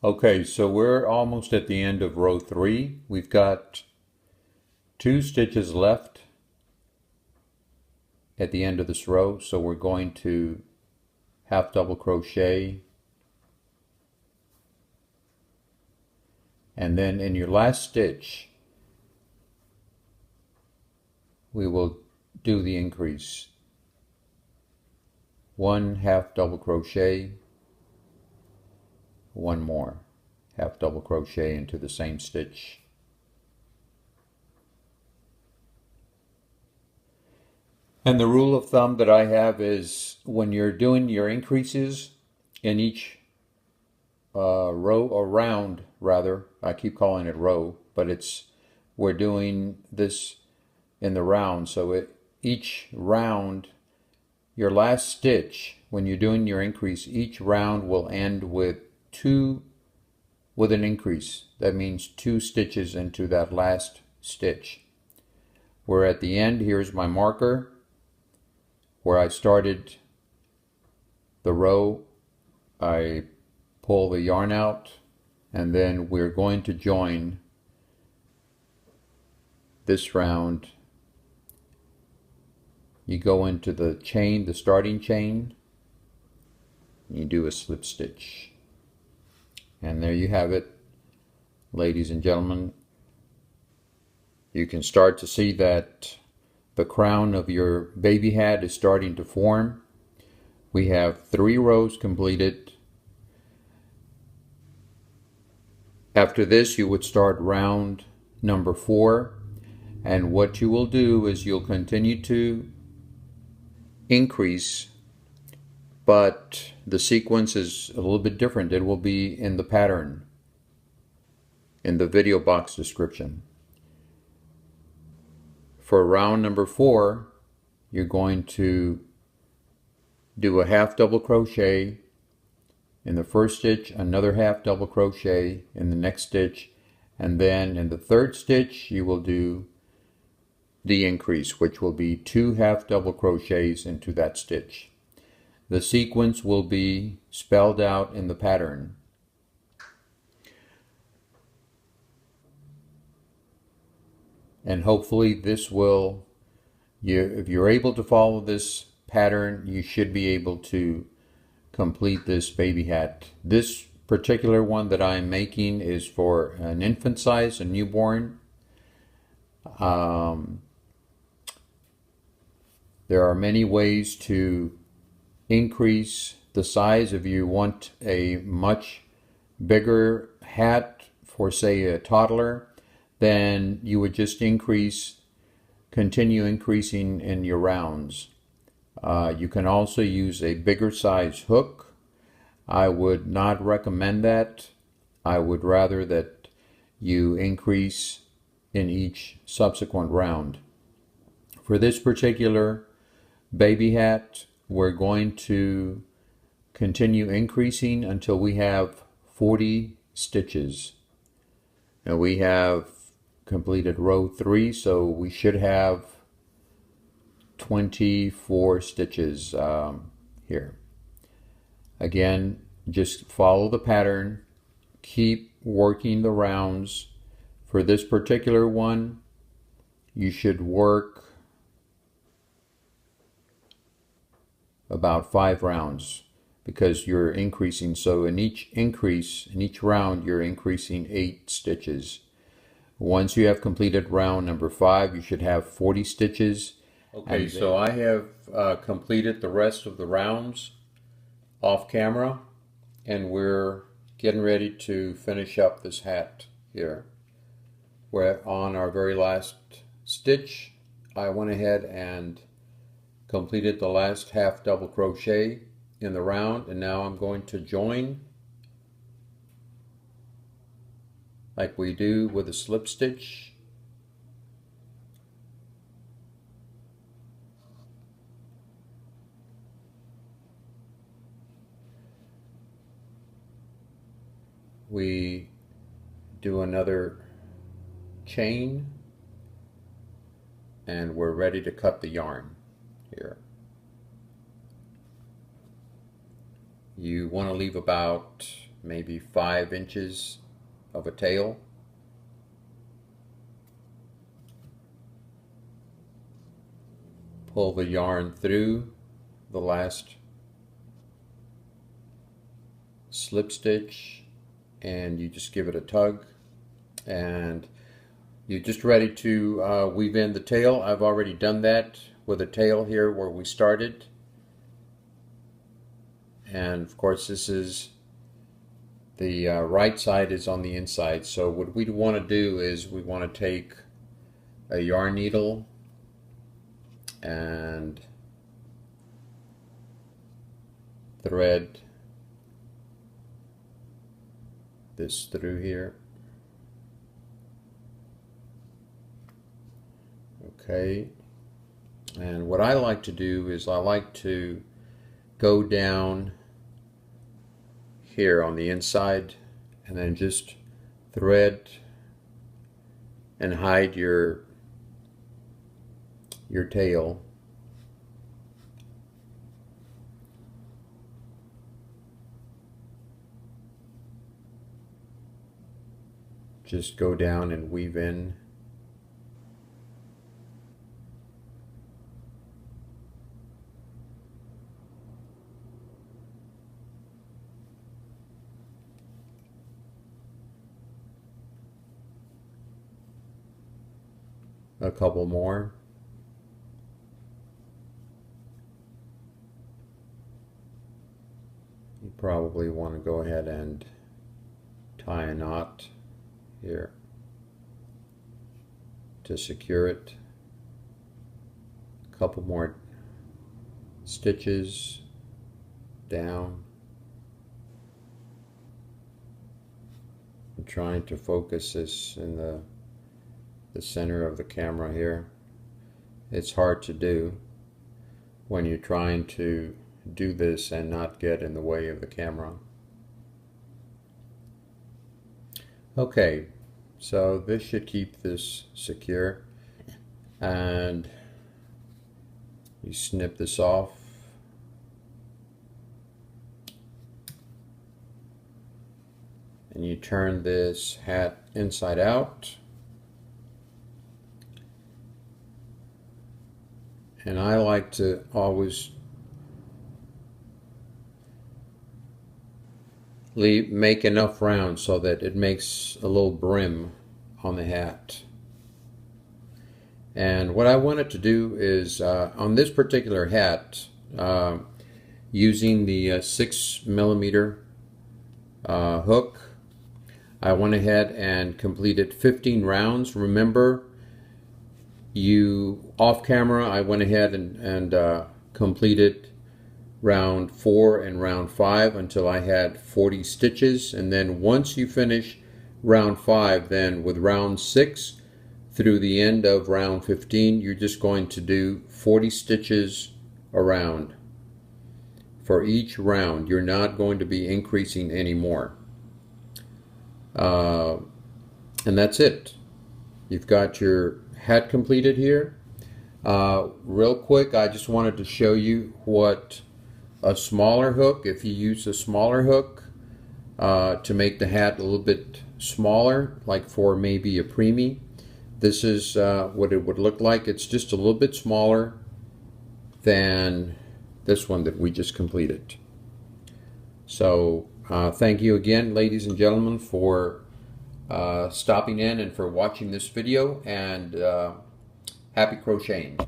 Okay, so we're almost at the end of row 3. We've got 2 stitches left at the end of this row, so we're going to half double crochet, and then in your last stitch we will do the increase. 1 half double crochet, 1 more half double crochet into the same stitch. And the rule of thumb that I have is when you're doing your increases in each row, or round rather, I keep calling it row, but we're doing this in the round, so each round, your last stitch, when you're doing your increase, each round will end with an increase. That means 2 stitches into that last stitch. We're at the end. Here's my marker where I started the row. I pull the yarn out, and then we're going to join this round. You go into the chain, the starting chain, and you do a slip stitch. And there you have it, ladies and gentlemen. You can start to see that the crown of your baby hat is starting to form. We have 3 rows completed. After this, you would start round number 4, and what you will do is you'll continue to increase, but the sequence is a little bit different. It will be in the pattern in the video box description. For round number 4, you're going to do a half double crochet in the first stitch, another half double crochet in the next stitch, and then in the third stitch you will do the increase, which will be 2 half double crochets into that stitch. The sequence will be spelled out in the pattern. And hopefully this will, if you're able to follow this pattern, you should be able to complete this baby hat. This particular one that I'm making is for an infant size, a newborn. There are many ways to increase the size. If you want a much bigger hat for, say, a toddler, then you would just continue increasing in your rounds. You can also use a bigger size hook. I would not recommend that. I would rather that you increase in each subsequent round. For this particular baby hat, we're going to continue increasing until we have 40 stitches. And we have completed row 3, so we should have 24 stitches here. Again, just follow the pattern, keep working the rounds. For this particular one, you should work about 5 rounds because you're increasing. So in each increase, in each round, you're increasing 8 stitches. Once you have completed round number 5, you should have 40 stitches. Okay, so I have completed the rest of the rounds off camera, and we're getting ready to finish up this hat here. We're on our very last stitch. I went ahead and completed the last half double crochet in the round, and now I'm going to join like we do with a slip stitch. We do another chain, and we're ready to cut the yarn here. You want to leave about maybe 5 inches of a tail. Pull the yarn through the last slip stitch and you just give it a tug and you're just ready to weave in the tail. I've already done that with a tail here where we started, and of course this is the right side is on the inside. So what we want to do is we want to take a yarn needle and thread this through here. Okay, and what I like to do is I like to go down here on the inside and then just thread and hide your tail. Just go down and weave in. A couple more. You probably want to go ahead and tie a knot here to secure it. A couple more stitches down. I'm trying to focus this in the center of the camera here. It's hard to do when you're trying to do this and not get in the way of the camera. Okay, so this should keep this secure, and you snip this off. And you turn this hat inside out. And I like to always make enough round so that it makes a little brim on the hat. And what I wanted to do is on this particular hat, using the 6mm hook, I went ahead and completed 15 rounds. Remember, off camera I went ahead and completed round 4 and round 5 until I had 40 stitches, and then once you finish round 5, then with round 6 through the end of round 15, you're just going to do 40 stitches around for each round. You're not going to be increasing anymore, and that's it. You've got your hat completed here. Real quick, I just wanted to show you what a smaller hook, if you use a smaller hook to make the hat a little bit smaller, like for maybe a preemie, this is what it would look like. It's just a little bit smaller than this one that we just completed. So thank you again, ladies and gentlemen, for stopping in and for watching this video, and happy crocheting.